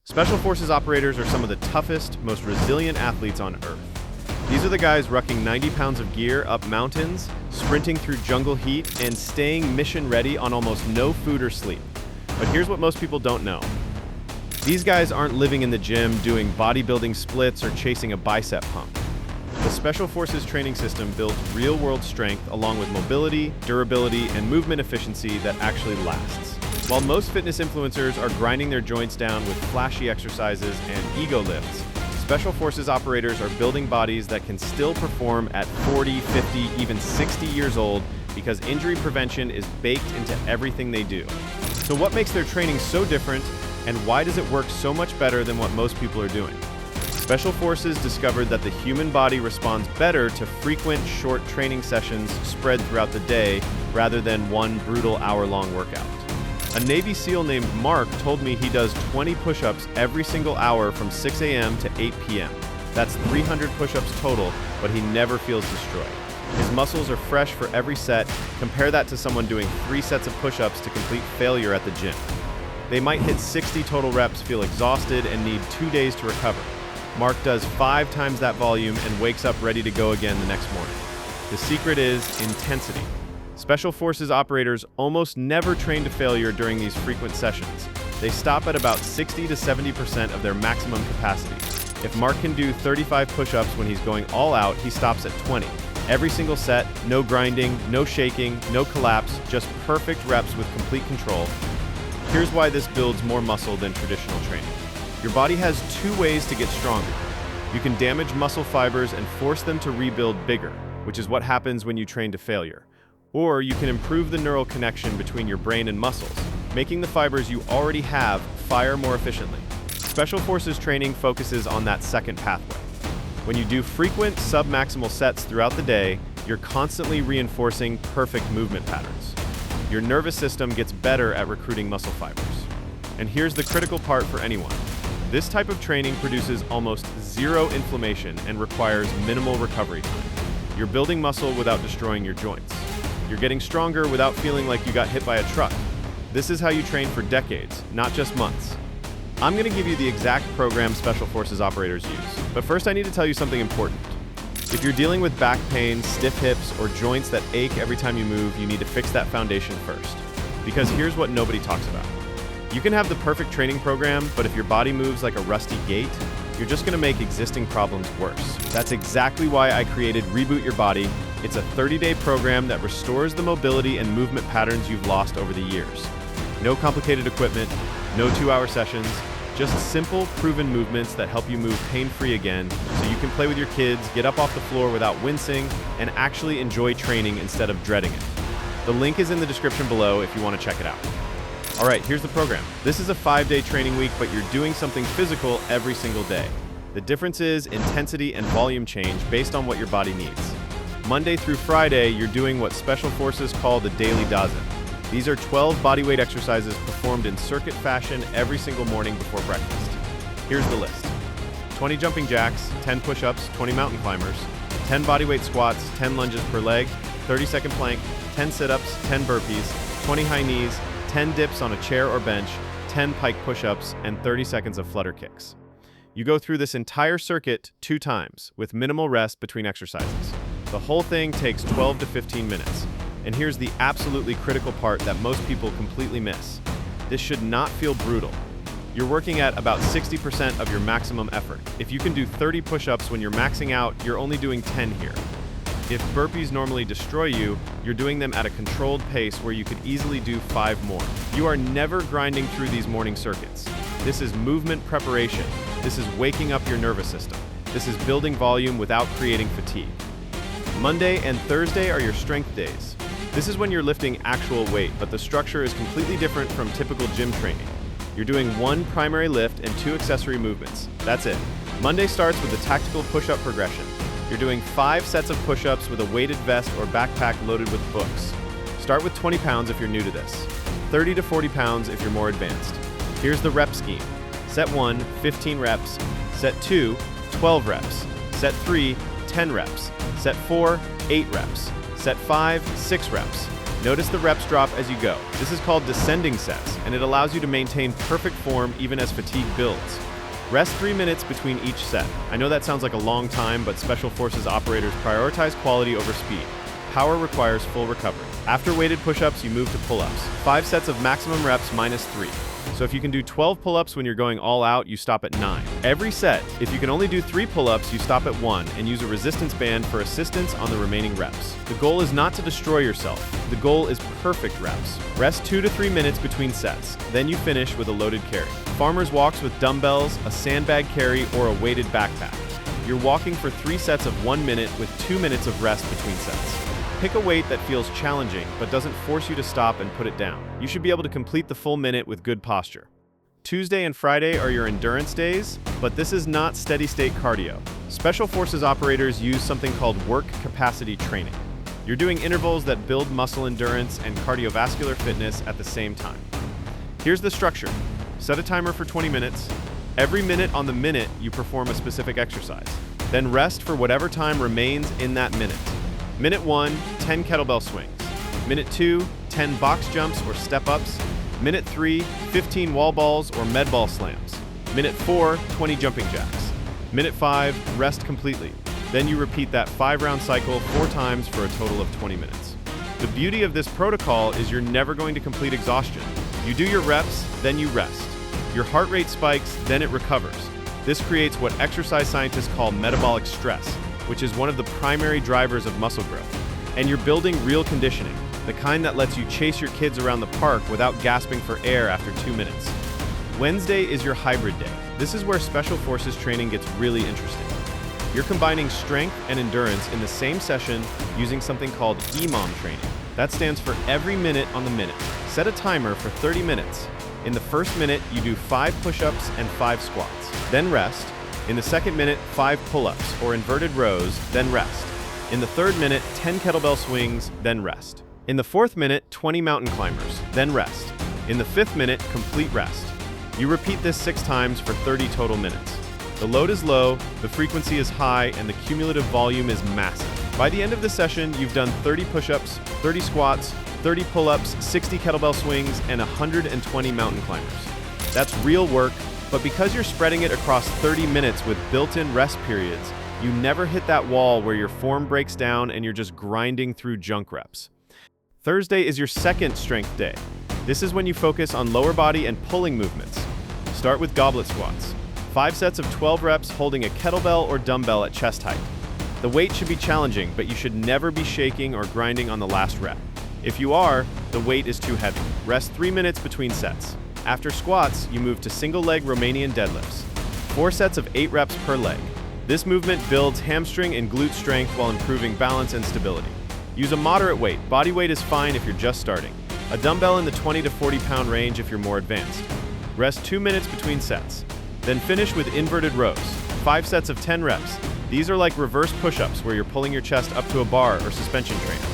Special Forces operators are some of the toughest, most resilient athletes on Earth. These are the guys rucking 90 pounds of gear up mountains, sprinting through jungle heat, and staying mission ready on almost no food or sleep. But here's what most people don't know. These guys aren't living in the gym doing bodybuilding splits or chasing a bicep pump. The Special Forces training system builds real-world strength along with mobility, durability, and movement efficiency that actually lasts. While most fitness influencers are grinding their joints down with flashy exercises and ego lifts, Special Forces operators are building bodies that can still perform at 40, 50, even 60 years old because injury prevention is baked into everything they do. So what makes their training so different, and why does it work so much better than what most people are doing? Special Forces discovered that the human body responds better to frequent, short training sessions spread throughout the day rather than one brutal hour-long workout. A Navy SEAL named Mark told me he does 20 push-ups every single hour from 6 a.m. to 8 p.m. That's 300 push-ups total, but he never feels destroyed. His muscles are fresh for every set. Compare that to someone doing 3 sets of push-ups to complete failure at the gym. They might hit 60 total reps, feel exhausted, and need 2 days to recover. Mark does 5 times that volume and wakes up ready to go again the next morning. The secret is intensity. Special Forces operators almost never train to failure during these frequent sessions. They stop at about 60 to 70% of their maximum capacity. If Mark can do 35 push-ups when he's going all out, he stops at 20. Every single set, no grinding, no shaking, no collapse, just perfect reps with complete control. Here's why this builds more muscle than traditional training. Your body has 2 ways to get stronger. You can damage muscle fibers and force them to rebuild bigger, which is what happens when you train to failure. Or you can improve the neural connection between your brain and muscles, making the fibers you already have fire more efficiently. Special Forces training focuses on that second pathway. When you do frequent submaximal sets throughout the day, you're constantly reinforcing perfect movement patterns. Your nervous system gets better at recruiting muscle fibers. And here's the critical part for anyone. This type of training produces almost zero inflammation and requires minimal recovery time. You're building muscle without destroying your joints. You're getting stronger without feeling like you got hit by a truck. This is how you train for decades, not just months. I'm going to give you the exact program Special Forces operators use. But first I need to tell you something important. If you're dealing with back pain, stiff hips, or joints that ache every time you move, you need to fix that foundation first. Because here's what nobody talks about. You can have the perfect training program, but if your body moves like a rusty gate, you're just going to make existing problems worse. That's exactly why I created Reboot Your Body. It's a 30-day program that restores the mobility and movement patterns you've lost over the years. No complicated equipment, no 2-hour sessions, just simple, proven movements that help you move pain-free again so you can play with your kids, get up off the floor without wincing, and actually enjoy training instead of dreading it. The link is in the description below if you want to check it out. All right, here's the program. This is a 5-day training week, but you're doing something physical every single day. The difference is intensity and volume change based on what your body needs. Monday through Friday, you're doing what Special Forces call the daily dozen. These are 12 bodyweight exercises performed in circuit fashion every single morning before breakfast. Here's the list. 20 jumping jacks, 10 push-ups, 20 mountain climbers, 10 bodyweight squats, 10 lunges per leg, 30-second plank, 10 sit-ups, 10 burpees, 20 high knees, 10 dips on a chair or bench, 10 pike push-ups, and 30 seconds of flutter kicks. You go through this entire circuit 2 times, with minimal rest between exercises. The whole thing takes 12 to 15 minutes. And here's the absolutely critical part that most people completely miss. This should not feel brutal. You're working at about 60% of your maximum effort. If you can do 30 push-ups when you're maxing out, you're only doing 10 here. If burpees normally destroy you, you're doing them at a controlled pace where you could easily do 5 more. You are never grinding through these morning circuits. This is movement preparation. This is waking up your nervous system. This is building volume without creating fatigue. Monday and Thursday are your strength days. This is when you're lifting actual weight, but the structure is completely different from typical gym training. You're doing 1 primary lift and 2 accessory movements. That's it. Monday starts with a tactical push-up progression. You're doing 5 sets of push-ups with a weighted vest or backpack loaded with books. Start with 20 pounds if you're new to this, 30 to 40 pounds if you're more advanced. Here's the rep scheme. Set 1, 15 reps. Set 2, 12 reps. Set 3, 10 reps. Set 4, 8 reps. Set 5, 6 reps. Notice the reps drop as you go. This is called descending sets, and it allows you to maintain perfect form even as fatigue builds. Rest 3 minutes between each set. I know that sounds like a long time, but Special Forces operators prioritize quality over speed. Power requires full recovery. After weighted push-ups, you move to pull-ups. 5 sets of maximum reps minus 3. So if you can do 12 pull-ups when you're going all out, you stop at 9. Every set, if you can only do 3 pull-ups, you stop at 1 and use a resistance band for assistance on the remaining reps. The goal is not to destroy yourself. The goal is perfect reps. Rest 2 to 3 minutes between sets. Then you finish with a loaded carry. Farmer's walks with dumbbells, a sandbag carry, or a weighted backpack. You're walking for 3 sets of 1 minute with 2 minutes of rest between sets. Pick a weight that feels challenging but doesn't force you to stop and put it down. You should be able to complete the full minute with good posture. Tuesday and Friday are your endurance days, but this is not steady-state cardio. Special Forces operators use something called work capacity training. You're doing intervals that build muscle endurance and cardiovascular fitness at the same time. Here's the structure. Set a timer for 20 minutes. Every minute on the minute, you perform a specific exercise. Then rest for whatever time remains in that minute. Minute 1, 10 kettlebell swings. Minute 2, 10 box jumps or step-ups. Minute 3, 15 wall balls or med ball slams. Minute 4, 20 jumping jacks. Minute 5, rest completely. Then you repeat that 5-round cycle 4 times for a total of 20 minutes. The beauty of this protocol is you're never going to complete exhaustion. You do your reps, then you rest. Your heart rate spikes, then it recovers. This creates what exercise scientists call metabolic stress, which is one of the primary drivers of muscle growth. And you're building real conditioning, the kind that lets you chase your kids around the park without gasping for air after 2 minutes. Wednesday is your hybrid day. This is where Special Forces training gets really interesting. You're combining strength and endurance in the same session using something called EMOM training. That stands for every minute on the minute. Set a timer for 30 minutes. In the first minute, you do 5 push-ups and 5 squats, then rest. In the second minute, 5 pull-ups or inverted rows, then rest. In the third minute, 10 kettlebell swings, then rest. In the fourth minute, 20 mountain climbers, then rest. In the fifth minute, complete rest. You repeat this 6 times for 30 total minutes. The load is low, the frequency is high, and the cumulative volume is massive. By the end of the session, you've done 30 push-ups, 30 squats, 30 pull-ups, 60 kettlebell swings, and 120 mountain climbers. That's real work. But because you're spreading it across 30 minutes with built-in rest periods, you never hit that wall where your form breaks down and you're just grinding through junk reps. Thursday is your second strength day. This is when you focus on lower body and pulling movements. Start with goblet squats. 5 sets of 12 reps holding a kettlebell or dumbbell at chest height. The weight should be challenging, but you should never be shaking or grinding on the last rep. If you are, the weight is too heavy. Rest 3 minutes between sets. After squats, you move to single-leg Romanian deadlifts. 4 sets of 8 reps per leg. This movement builds hamstring and glute strength while improving balance and stability. Use a moderate weight. Body weight is fine if you're just starting. A dumbbell in the 20 to 40 pound range if you're more advanced. Rest 2 minutes between sets. Then finish with inverted rows. 5 sets of 10 reps. These are like reverse push-ups where you're pulling your chest up to a bar or suspension trainer.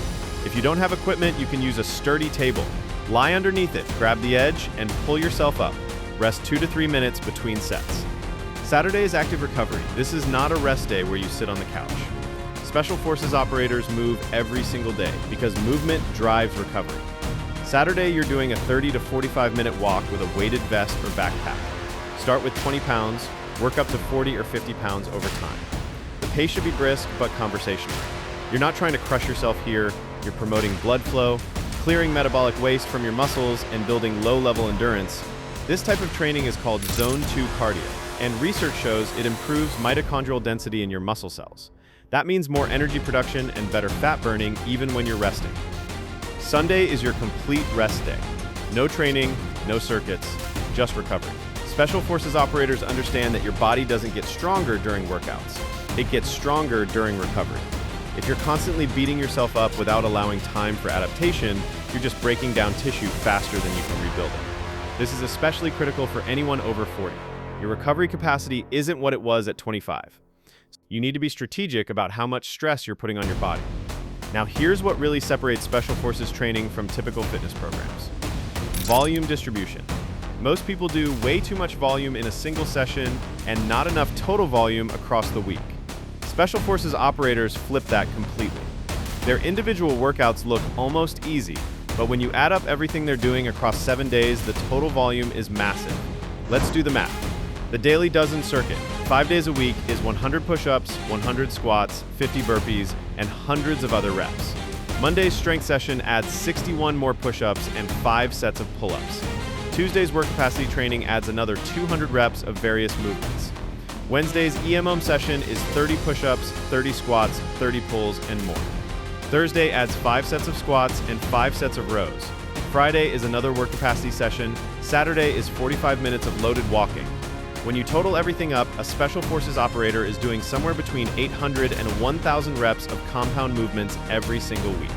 If you don't have equipment, you can use a sturdy table. Lie underneath it, grab the edge, and pull yourself up. Rest 2 to 3 minutes between sets. Saturday is active recovery. This is not a rest day where you sit on the couch. Special Forces operators move every single day because movement drives recovery. Saturday, you're doing a 30 to 45 minute walk with a weighted vest or backpack. Start with 20 pounds, work up to 40 or 50 pounds over time. The pace should be brisk but conversational. You're not trying to crush yourself here. You're promoting blood flow, clearing metabolic waste from your muscles, and building low-level endurance. This type of training is called Zone 2 cardio, and research shows it improves mitochondrial density in your muscle cells. That means more energy production and better fat burning even when you're resting. Sunday is your complete rest day. No training, no circuits, just recovery. Special Forces operators understand that your body doesn't get stronger during workouts. It gets stronger during recovery. If you're constantly beating yourself up without allowing time for adaptation, you're just breaking down tissue faster than you can rebuild it. This is especially critical for anyone over 40. Your recovery capacity isn't what it was at 25. You need to be strategic about how much stress you're putting on your body. Now here's what really separates Special Forces training from typical fitness programs. Volume distribution. Most people do way too much volume in a single session and not enough total volume across the week. Special Forces operators flip that completely. Their individual workouts look almost easy, But when you add up everything they're doing across 7 days, the total volume is massive. Let's do the math. The daily dozen circuit, 5 days a week, is 100 push-ups, 100 squats, 50 burpees, and hundreds of other reps. Monday's strength session adds 61 more push-ups and 5 sets of pull-ups. Tuesday's work capacity training adds another 200 reps of various movements. Wednesday's EMOM session is 30 push-ups, 30 squats, 30 pulls, and more. Thursday adds 5 sets of squats and 5 sets of rows. Friday is another work capacity session. Saturday is 45 minutes of loaded walking. When you total everything up, a Special Forces operator is doing somewhere between 800 and 1,000 reps of compound movements every single week.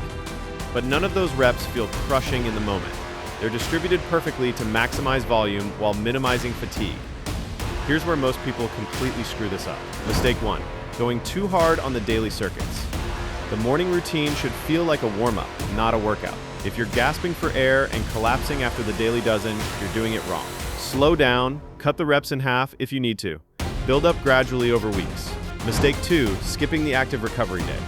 But none of those reps feel crushing in the moment. They're distributed perfectly to maximize volume while minimizing fatigue. Here's where most people completely screw this up. Mistake 1, going too hard on the daily circuits. The morning routine should feel like a warm-up, not a workout. If you're gasping for air and collapsing after the daily dozen, you're doing it wrong. Slow down, cut the reps in half if you need to. Build up gradually over weeks. Mistake 2, skipping the active recovery day.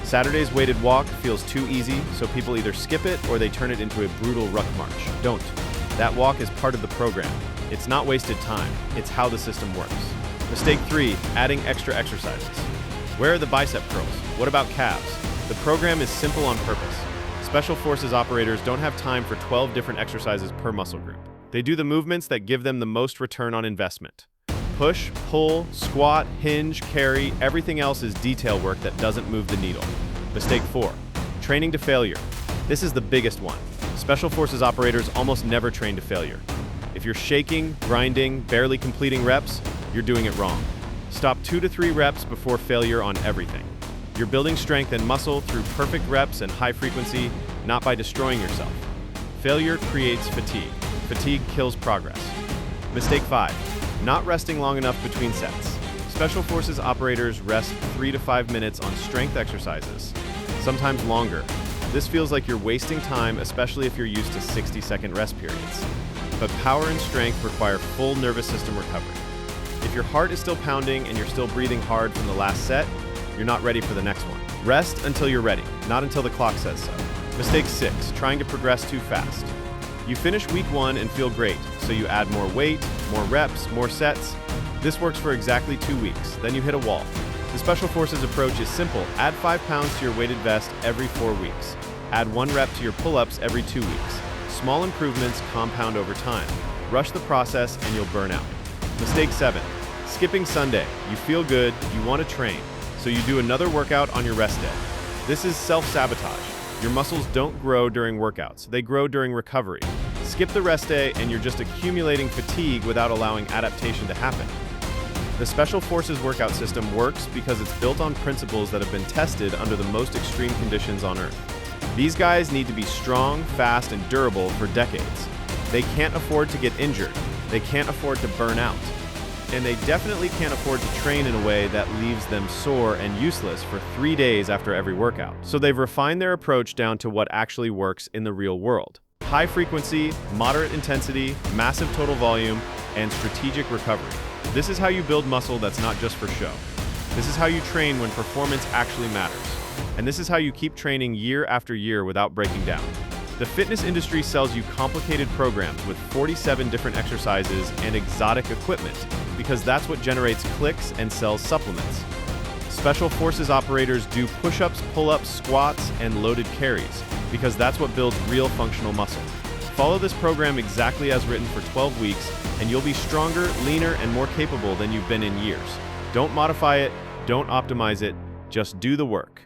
Saturday's weighted walk feels too easy, so people either skip it or they turn it into a brutal ruck march. Don't. That walk is part of the program. It's not wasted time, it's how the system works. Mistake 3, adding extra exercises. Where are the bicep curls? What about calves? The program is simple on purpose. Special Forces operators don't have time for 12 different exercises per muscle group. They do the movements that give them the most return on investment. Push, pull, squat, hinge, carry, everything else is detail work that doesn't move the needle. Mistake 4, training to failure. This is the biggest one. Special Forces operators almost never train to failure. If you're shaking, grinding, barely completing reps, you're doing it wrong. Stop 2 to 3 reps before failure on everything. You're building strength and muscle through perfect reps and high frequency, not by destroying yourself. Failure creates fatigue. Fatigue kills progress. Mistake 5, not resting long enough between sets. Special Forces operators rest 3 to 5 minutes on strength exercises, sometimes longer. This feels like you're wasting time, especially if you're used to 60-second rest periods. But power and strength require full nervous system recovery. If your heart is still pounding and you're still breathing hard from the last set, you're not ready for the next one. Rest until you're ready, not until the clock says so. Mistake 6, trying to progress too fast. You finish week 1 and feel great, so you add more weight, more reps, more sets. This works for exactly 2 weeks, then you hit a wall. The Special Forces approach is simple. Add 5 pounds to your weighted vest every 4 weeks. Add 1 rep to your pull-ups every 2 weeks. Small improvements compound over time. Rush the process and you'll burn out. Mistake 7, skipping Sunday. You feel good, you want to train, so you do another workout on your rest day. This is self-sabotage. Your muscles don't grow during workouts, they grow during recovery. Skip the rest day and you're just accumulating fatigue without allowing adaptation to happen. The Special Forces workout system works because it's built on principles that have been tested under the most extreme conditions on Earth. These guys need to be strong, fast, and durable for decades. They can't afford to get injured. They can't afford to burn out. And they definitely can't afford to train in a way that leaves them sore and useless for 3 days after every workout. So they've refined their approach down to what actually works in the real world. High frequency, moderate intensity, massive total volume, and strategic recovery. This is how you build muscle that's not just for show. This is how you train when performance actually matters. And this is how you keep training year after year without breaking down. The fitness industry sells you complicated programs with 47 different exercises and exotic equipment because that's what generates clicks and sells supplements. Special Forces operators do push-ups, pull-ups, squats, and loaded carries because that's what builds real functional muscle. Follow this program exactly as written for 12 weeks and you'll be stronger, leaner, and more capable than you've been in years. Don't modify it, don't optimize it, just do the work.